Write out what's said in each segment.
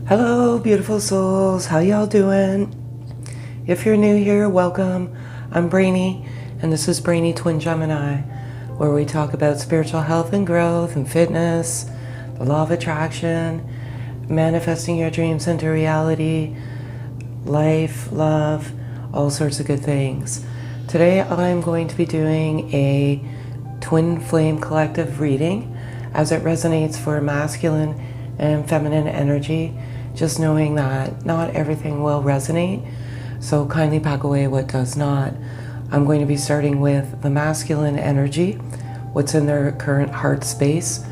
Hello, beautiful souls. How y'all doing? If you're new here, welcome. I'm Brainy, and this is Brainy Twin Gemini, where we talk about spiritual health and growth and fitness, the law of attraction, manifesting your dreams into reality, life, love, all sorts of good things. Today, I'm going to be doing a twin flame collective reading as it resonates for masculine and feminine energy, just knowing that not everything will resonate, so kindly pack away what does not. I'm going to be starting with the masculine energy, what's in their current heart space,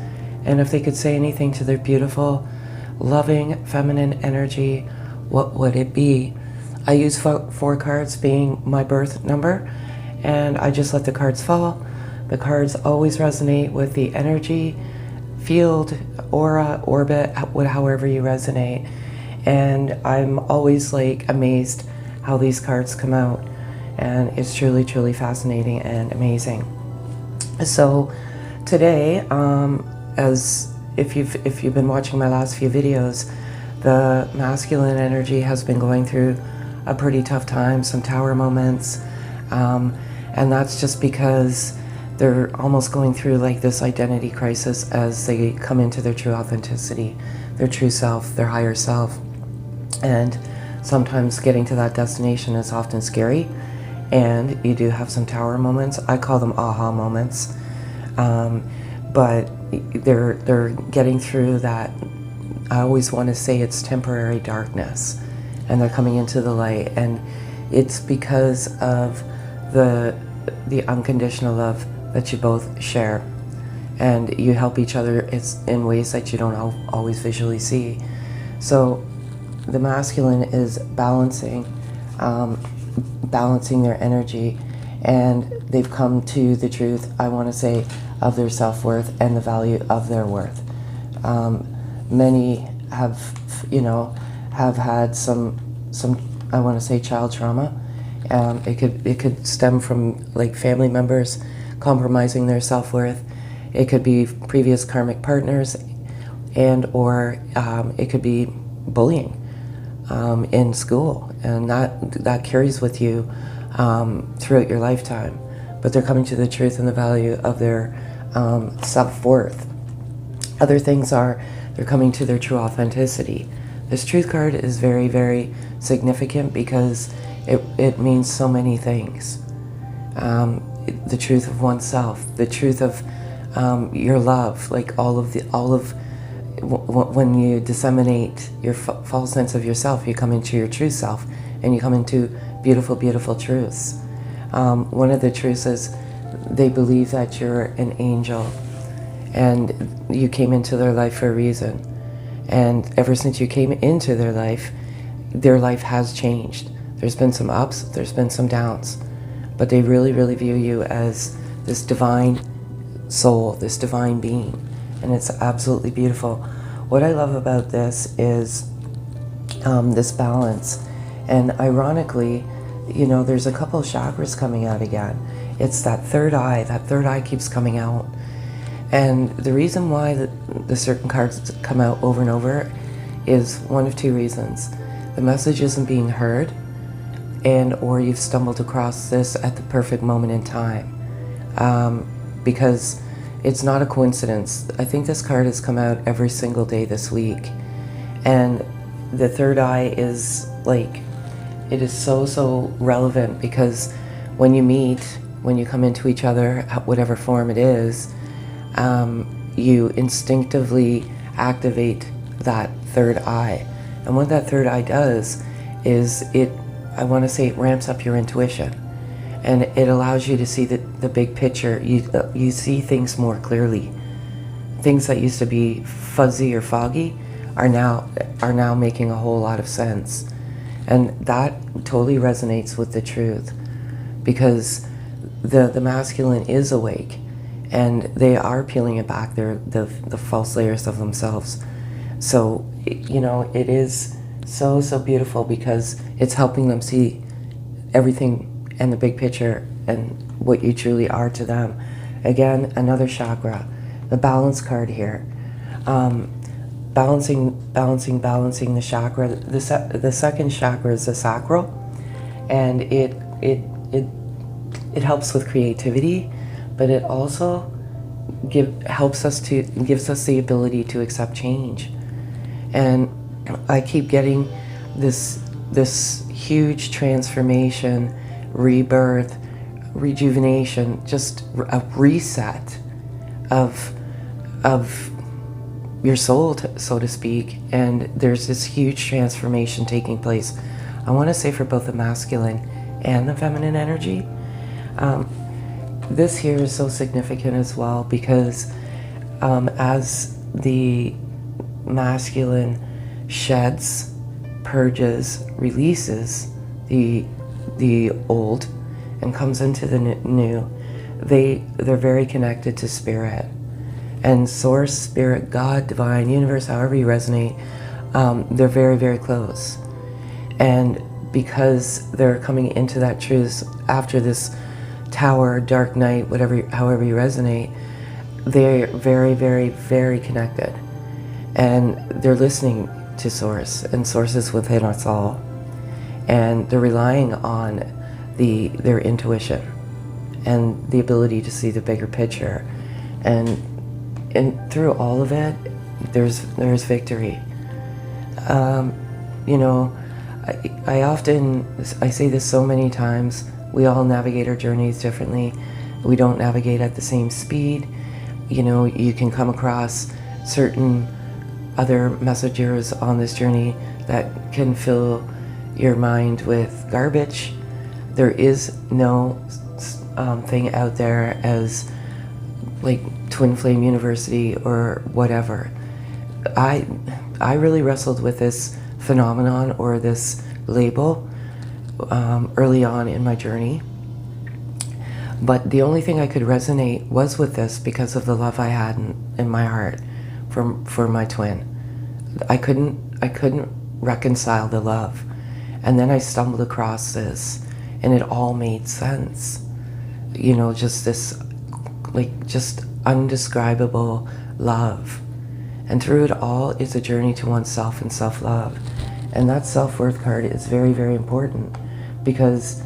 and if they could say anything to their beautiful, loving, feminine energy, what would it be? I use 4 cards being my birth number, and I just let the cards fall. The cards always resonate with the energy, field, aura, orbit, however you resonate. And I'm always like amazed how these cards come out, and it's truly, truly fascinating and amazing. So today, as if you've been watching my last few videos, the masculine energy has been going through a pretty tough time, some tower moments, and that's just because they're almost going through like this identity crisis as they come into their true authenticity, their true self, their higher self. And sometimes getting to that destination is often scary, and you do have some tower moments. I call them aha moments, but they're getting through that. I always want to say it's temporary darkness, and they're coming into the light, and it's because of the unconditional love that you both share, and you help each other in ways that you don't always visually see. So the masculine is balancing their energy, and they've come to the truth, I want to say, of their self-worth and the value of their worth. Many have had some I want to say child trauma. It could stem from like family members compromising their self-worth. It could be previous karmic partners, and or it could be bullying in school, and that carries with you throughout your lifetime. But they're coming to the truth and the value of their self-worth. Other things are they're coming to their true authenticity. This truth card is very, very significant because it means so many things. The truth of oneself, the truth of your love, like when you disseminate your false sense of yourself, you come into your true self, and you come into beautiful, beautiful truths. One of the truths is they believe that you're an angel, and you came into their life for a reason. And ever since you came into their life has changed. There's been some ups, there's been some downs, but they really, really view you as this divine soul, this divine being, and it's absolutely beautiful. What I love about this is this balance, and ironically, there's a couple of chakras coming out again. It's that third eye keeps coming out. And the reason why the certain cards come out over and over is one of 2 reasons. The message isn't being heard, and or you've stumbled across this at the perfect moment in time, because it's not a coincidence. I think this card has come out every single day this week, and the third eye is like, it is so relevant, because when you meet, when you come into each other, whatever form it is, you instinctively activate that third eye. And what that third eye does is I want to say it ramps up your intuition, and it allows you to see the big picture. You see things more clearly. Things that used to be fuzzy or foggy are now making a whole lot of sense. And that totally resonates with the truth, because the masculine is awake, and they are peeling it back, the false layers of themselves. So, it is so beautiful, because it's helping them see everything and the big picture and what you truly are to them. Again, another chakra, the balance card here. balancing the chakra. The second chakra is the sacral, and it helps with creativity, but it also gives us the ability to accept change. And I keep getting this huge transformation, rebirth, rejuvenation, just a reset of your soul, so to speak. And there's this huge transformation taking place. I want to say for both the masculine and the feminine energy. This here is so significant as well because as the masculine sheds, purges, releases the old and comes into the new, they're very connected to spirit. And source, spirit, God, divine, universe, however you resonate, they're very, very close. And because they're coming into that truth after this tower, dark night, however you resonate, they're very, very, very connected. And they're listening to source, and source is within us all. And they're relying on their intuition and the ability to see the bigger picture. And through all of it, there's victory. You know, I say this so many times, we all navigate our journeys differently. We don't navigate at the same speed. You know, you can come across certain other messengers on this journey that can fill your mind with garbage. There is no thing out there as like Twin Flame University or whatever. I really wrestled with this phenomenon or this label early on in my journey, but the only thing I could resonate was with this because of the love I had in my heart for my twin. I couldn't reconcile the love, and then I stumbled across this, and it all made sense. You know, just this just undescribable love. And through it all is a journey to oneself and self-love. And that self-worth card is very, very important because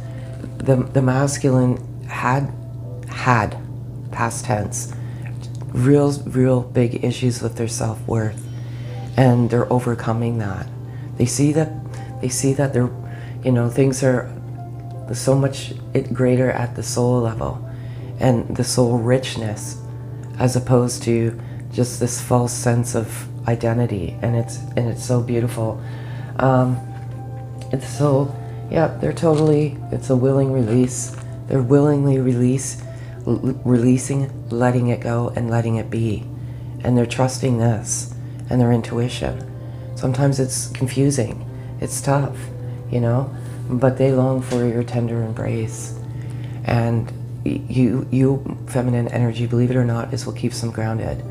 the masculine had past tense real big issues with their self-worth, and they're overcoming that. They see that they're, you know, things are so much greater at the soul level and the soul richness, as opposed to just this false sense of identity. And it's so beautiful. It's so, yeah, it's a willing release. They're willingly releasing, letting it go and letting it be. And they're trusting this and their intuition. Sometimes it's confusing, it's tough, you know, but they long for your tender embrace. And you feminine energy, believe it or not, is what keeps them grounded.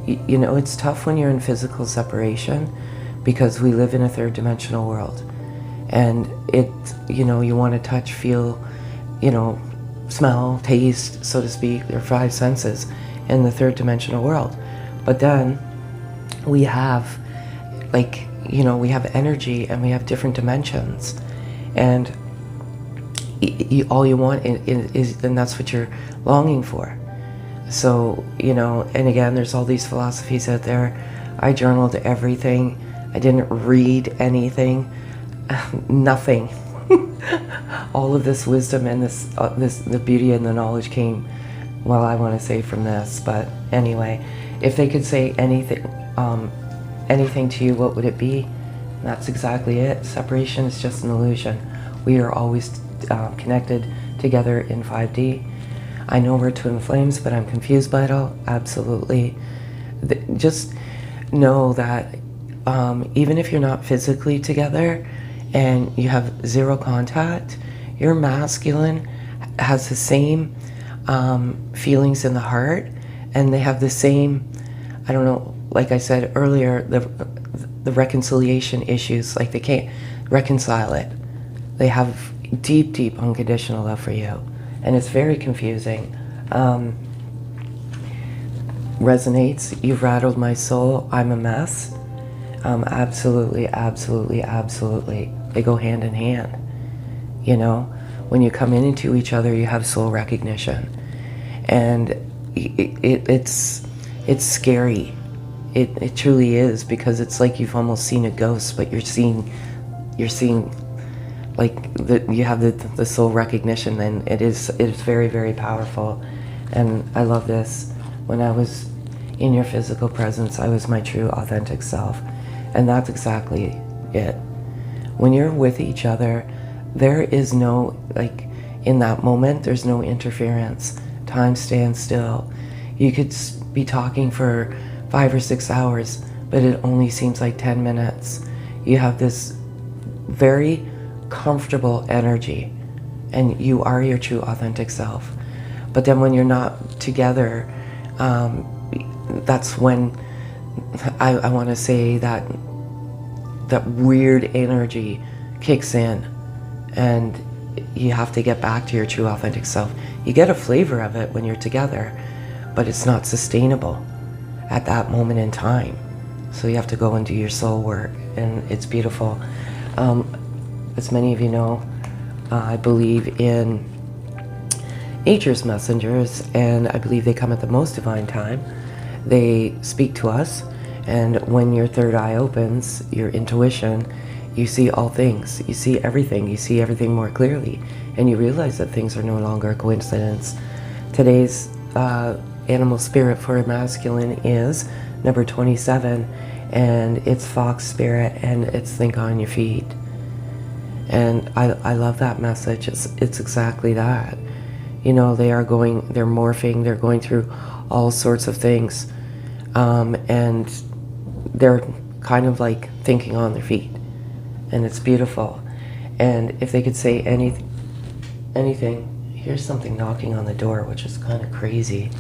You know, it's tough when you're in physical separation because we live in a third dimensional world. And you know, you want to touch, feel, you know, smell, taste, so to speak, your five senses in the third dimensional world. But then we have, like, you know, we have energy and we have different dimensions. And all you want is, and that's what you're longing for. So, you know, and again, there's all these philosophies out there. I journaled everything. I didn't read anything. Nothing. All of this wisdom and the beauty and the knowledge came, well, I want to say from this. But anyway, if they could say anything to you, what would it be? And that's exactly it. Separation is just an illusion. We are always connected together in 5D. I know we're twin flames, but I'm confused by it all. Absolutely. Just know that even if you're not physically together and you have zero contact, your masculine has the same feelings in the heart, and they have the same, I don't know, like I said earlier, the reconciliation issues, like they can't reconcile it. They have deep unconditional love for you, and it's very confusing. Resonates. You've rattled my soul. I'm a mess. Absolutely, absolutely, absolutely. They go hand in hand. You know, when you come into each other, you have soul recognition, and it's scary. It truly is, because it's like you've almost seen a ghost, but you're seeing like you have the soul recognition, and it's very, very powerful. And I love this. When I was in your physical presence, I was my true authentic self, and that's exactly it. When you're with each other, there is no, like, in that moment, there's no interference. Time stands still. You could be talking for 5 or 6 hours, but it only seems like 10 minutes. You have this very comfortable energy, and you are your true authentic self. But then when you're not together, that's when I want to say that weird energy kicks in, and you have to get back to your true authentic self. You get a flavor of it when you're together, but it's not sustainable at that moment in time. So you have to go and do your soul work, and it's beautiful. As many of you know, I believe in nature's messengers, and I believe they come at the most divine time. They speak to us, and when your third eye opens, your intuition, you see all things. You see everything. You see everything more clearly, and you realize that things are no longer a coincidence. Today's animal spirit for masculine is number 27, and it's fox spirit, and it's think on your feet. And I love that message. It's exactly that. You know, they're morphing, they're going through all sorts of things, and they're kind of like thinking on their feet, and it's beautiful. And if they could say anything, here's something knocking on the door, which is kind of crazy.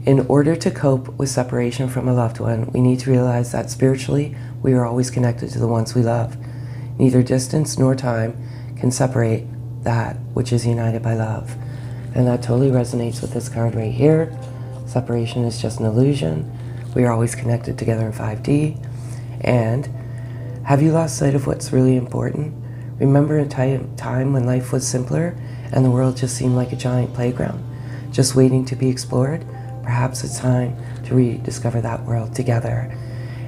In order to cope with separation from a loved one, we need to realize that spiritually, we are always connected to the ones we love. Neither distance nor time can separate that which is united by love. And that totally resonates with this card right here. Separation is just an illusion. We are always connected together in 5D. And have you lost sight of what's really important? Remember a time when life was simpler and the world just seemed like a giant playground, just waiting to be explored? Perhaps it's time to rediscover that world together.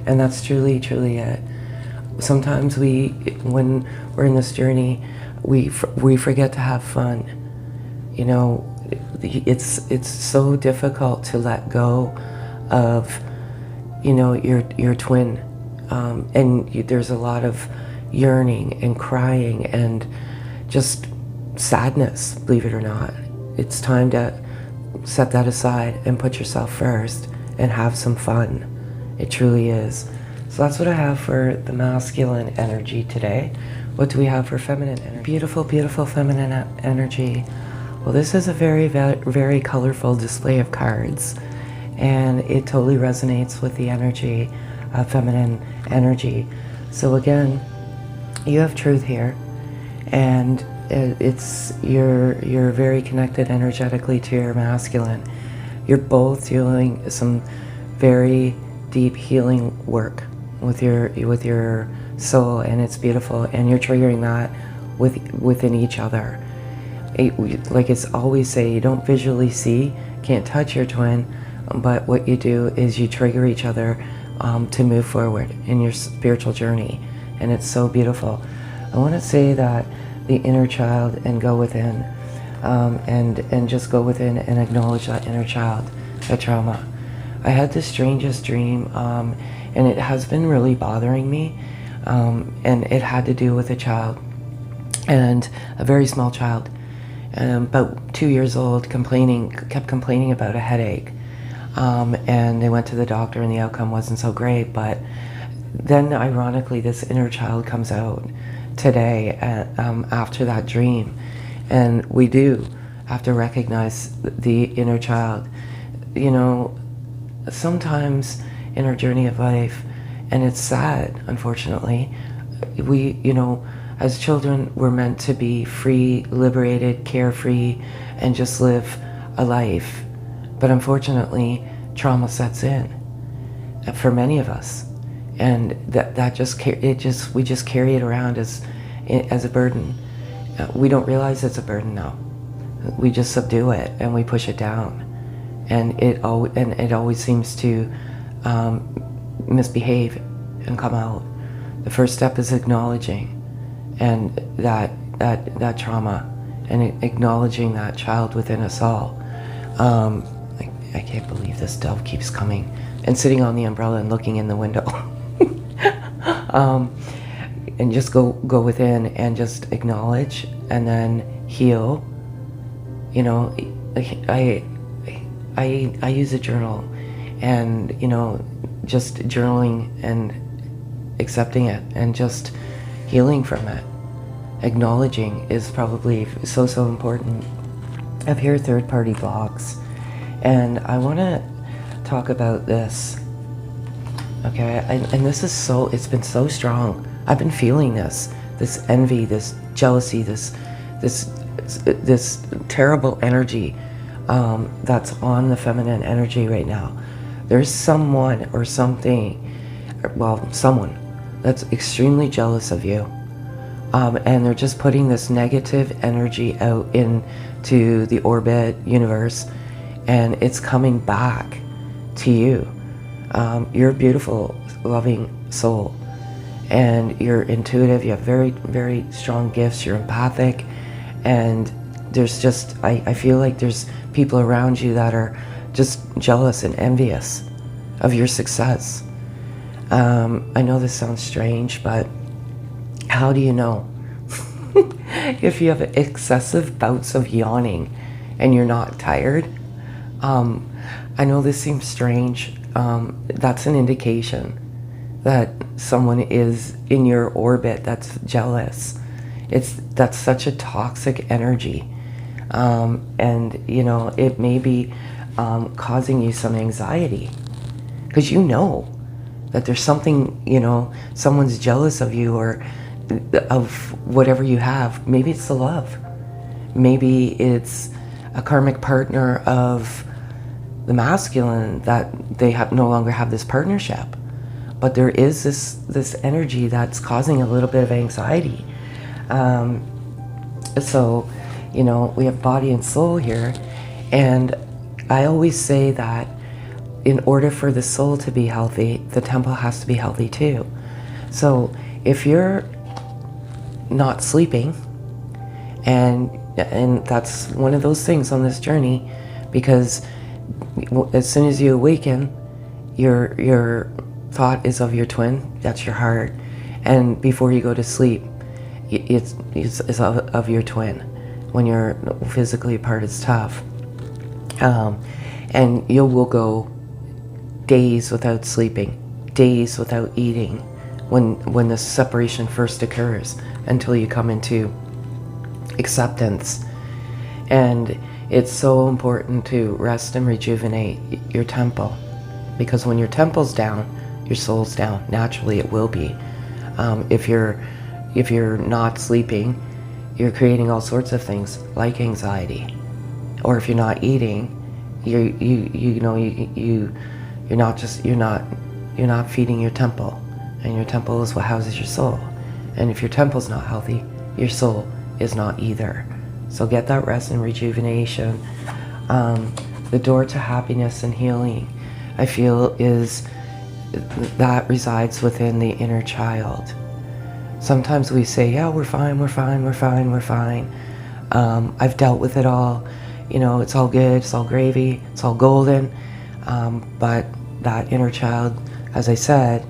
And that's truly, truly it. Sometimes when we're in this journey, we forget to have fun. You know, it's so difficult to let go of, you know, your twin, and there's a lot of yearning and crying and just sadness, believe it or not. It's time to set that aside and put yourself first and have some fun. It truly is. So that's what I have for the masculine energy today. What do we have for feminine energy? Beautiful, beautiful feminine energy. Well, this is a very, very colorful display of cards, and it totally resonates with the energy of feminine energy. So again, you have truth here, and you're very connected energetically to your masculine. You're both doing some very deep healing work with your soul, and it's beautiful, and you're triggering that within each other. Like it's always say, you don't visually see, can't touch your twin, but what you do is you trigger each other to move forward in your spiritual journey, and it's so beautiful. I want to say that the inner child, and go within, and just go within and acknowledge that inner child, that trauma. I had the strangest dream, and it has been really bothering me, and it had to do with a child, and a very small child, about 2 years old, kept complaining about a headache, and they went to the doctor, and the outcome wasn't so great. But then ironically, this inner child comes out today after that dream, and we do have to recognize the inner child. You know, sometimes in our journey of life, and it's sad, unfortunately, we, you know, as children, we're meant to be free, liberated, carefree, and just live a life. But unfortunately, trauma sets in. for many of us. And we just carry it around as a burden. We don't realize it's a burden now. We just subdue it and we push it down, and it always seems to misbehave and come out. The first step is acknowledging and that trauma, and acknowledging that child within us all. I can't believe this dove keeps coming and sitting on the umbrella and looking in the window. And just go within and just acknowledge and then heal. You know, I use a journal, and just journaling and accepting it and just healing from it. Acknowledging is probably so important. I have here third-party blocks, and I want to talk about this. Okay, and this is it's been so strong. I've been feeling this envy, this jealousy, this terrible energy that's on the feminine energy right now. There's someone or something, someone that's extremely jealous of you, and they're just putting this negative energy out into the orbit universe, and it's coming back to you. You're a beautiful, loving soul, and you're intuitive. You have very, very strong gifts. You're empathic, and there's just, I feel like there's people around you that are just jealous and envious of your success. I know this sounds strange, but how do you know? If you have excessive bouts of yawning and you're not tired, I know this seems strange. That's an indication that someone is in your orbit that's jealous. That's such a toxic energy, and it may be causing you some anxiety, because that there's something, someone's jealous of you or of whatever you have. Maybe it's the love, maybe it's a karmic partner of the masculine, that they no longer have this partnership, but there is this energy that's causing a little bit of anxiety. So we have body and soul here, and I always say that in order for the soul to be healthy, the temple has to be healthy too. So if you're not sleeping, and that's one of those things on this journey, because as soon as you awaken, your thought is of your twin. That's your heart, and before you go to sleep, it's of your twin. When you're physically apart, it's tough, and you will go days without sleeping, days without eating, when the separation first occurs, until you come into acceptance. And it's so important to rest and rejuvenate your temple, because when your temple's down, your soul's down. Naturally, it will be. If you're not sleeping, you're creating all sorts of things like anxiety. Or if you're not eating, you're not feeding your temple, and your temple is what houses your soul. And if your temple's not healthy, your soul is not either. So get that rest and rejuvenation. The door to happiness and healing, I feel, is that resides within the inner child. Sometimes we say, yeah, we're fine, we're fine, we're fine, we're fine. I've dealt with it all. It's all good, it's all gravy, it's all golden. But that inner child, as I said,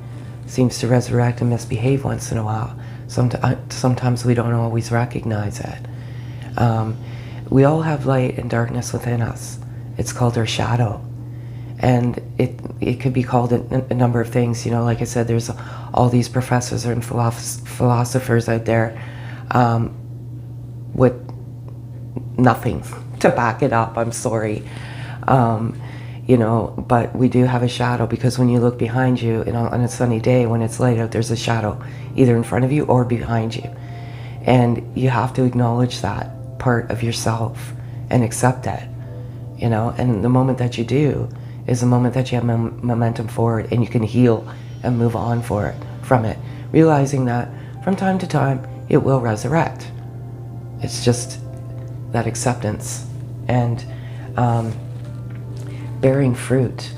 seems to resurrect and misbehave once in a while. Sometimes we don't always recognize it. We all have light and darkness within us. It's called our shadow. And it could be called a number of things. Like I said, there's all these professors and philosophers out there with nothing to back it up. I'm sorry. But we do have a shadow, because when you look behind you on a sunny day, when it's light out, there's a shadow either in front of you or behind you. And you have to acknowledge that part of yourself and accept it. And the moment that you do, is the moment that you have momentum forward and you can heal and move on from it, realizing that from time to time it will resurrect. It's just that acceptance and bearing fruit.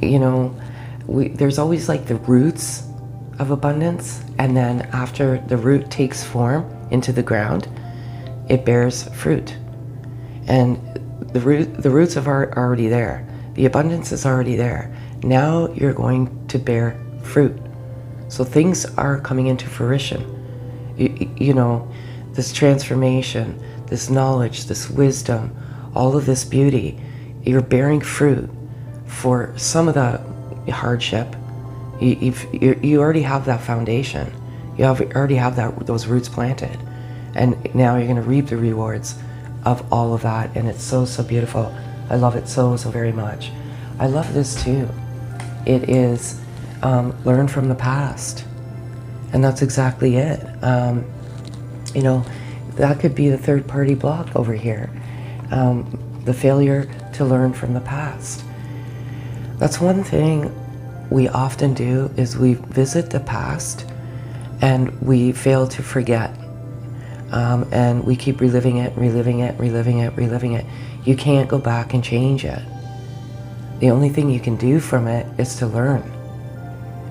You know, there's always like the roots of abundance, and then after the root takes form into the ground, it bears fruit. And the roots are already there. The abundance is already there. Now you're going to bear fruit. So things are coming into fruition. You know, this transformation, this knowledge, this wisdom, all of this beauty, you're bearing fruit for some of the hardship. You already have that foundation. You already have those roots planted. And now you're going to reap the rewards of all of that. And it's so, so beautiful. I love it so, so very much. I love this too. It is learn from the past. And that's exactly it. You know, that could be the third party block over here. The failure to learn from the past. That's one thing we often do, is we visit the past and we fail to forget. And we keep reliving it. You can't go back and change it. The only thing you can do from it is to learn,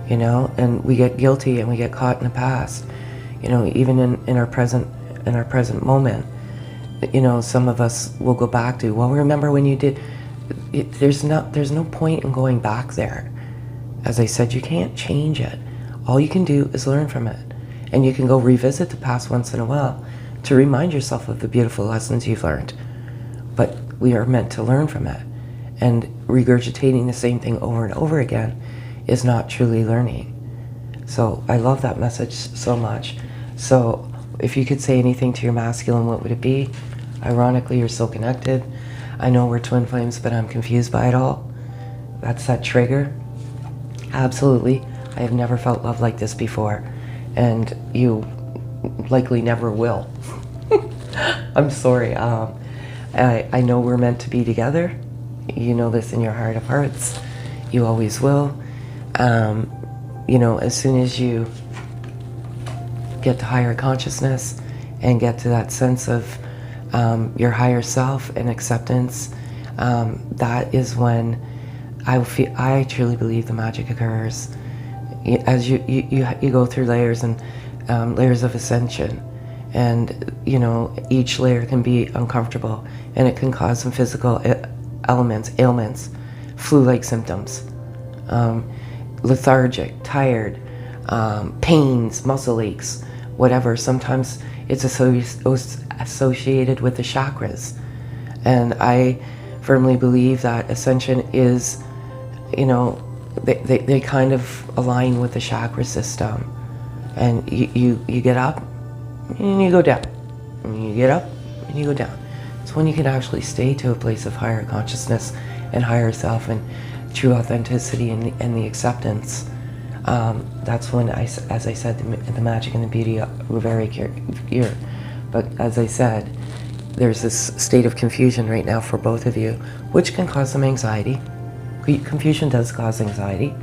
you know, and we get guilty and we get caught in the past, you know, even in our present moment. You know, some of us will go back to, well, remember when you did it. There's no point in going back there. As I said, you can't change it. All you can do is learn from it. And you can go revisit the past once in a while to remind yourself of the beautiful lessons you've learned. But we are meant to learn from it. And regurgitating the same thing over and over again is not truly learning. So I love that message so much. So if you could say anything to your masculine, what would it be? Ironically, you're so connected. I know we're twin flames, but I'm confused by it all. That's that trigger. Absolutely. I have never felt love like this before. And you likely never will. I'm sorry. I know we're meant to be together. You know this in your heart of hearts. You always will. You know, as soon as you get to higher consciousness and get to that sense of your higher self and acceptance, that is when I truly believe the magic occurs. As you go through layers and layers of ascension, and you know, each layer can be uncomfortable and it can cause some physical ailments, flu-like symptoms, lethargic, tired, pains, muscle aches, whatever. Sometimes it's associated with the chakras, and I firmly believe that Ascension is, you know, they kind of align with the chakra system, and you get up and you go down, and you get up and you go down. It's when you can actually stay to a place of higher consciousness and higher self and true authenticity and the acceptance. That's when, as I said, the magic and the beauty were very here. But as I said, there's this state of confusion right now for both of you, which can cause some anxiety. Confusion does cause anxiety,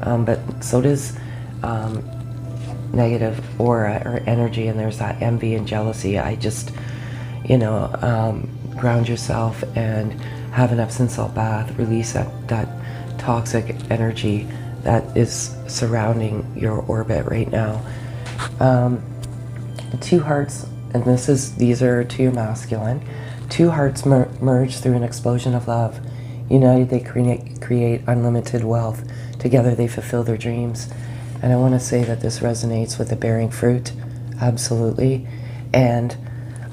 but so does negative aura or energy, and there's that envy and jealousy. I just, you know, ground yourself and have an Epsom salt bath, release that toxic energy that is surrounding your orbit right now. Two hearts, and these are to your masculine. Two hearts merge through an explosion of love. United, they create unlimited wealth. Together, they fulfill their dreams. And I want to say that this resonates with the bearing fruit, absolutely. And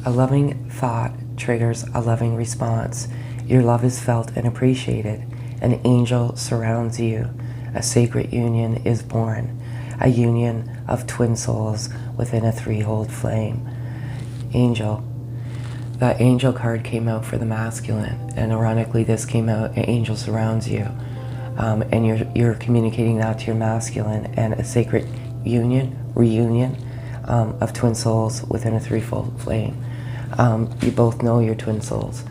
a loving thought triggers a loving response. Your love is felt and appreciated. An angel surrounds you. A sacred union is born. A union of twin souls within a threefold flame. Angel. That angel card came out for the masculine, and ironically this came out, an angel surrounds you, and you're communicating that to your masculine, and a sacred reunion of twin souls within a threefold flame. You both know your twin souls.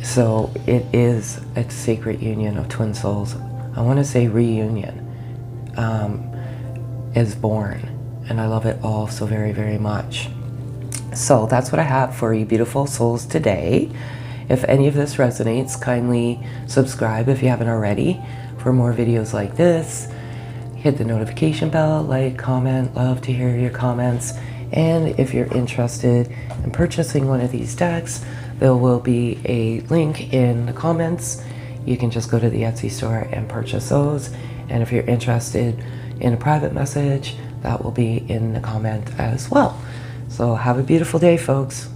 So it is a sacred union of twin souls. I want to say reunion is born, and I love it all so very, very much. So that's what I have for you beautiful souls today. If any of this resonates, kindly subscribe if you haven't already for more videos like this. Hit the notification bell, like, comment, love to hear your comments. And if you're interested in purchasing one of these decks, there will be a link in the comments. You can just go to the Etsy store and purchase those. And if you're interested in a private message, that will be in the comment as well. So have a beautiful day, folks.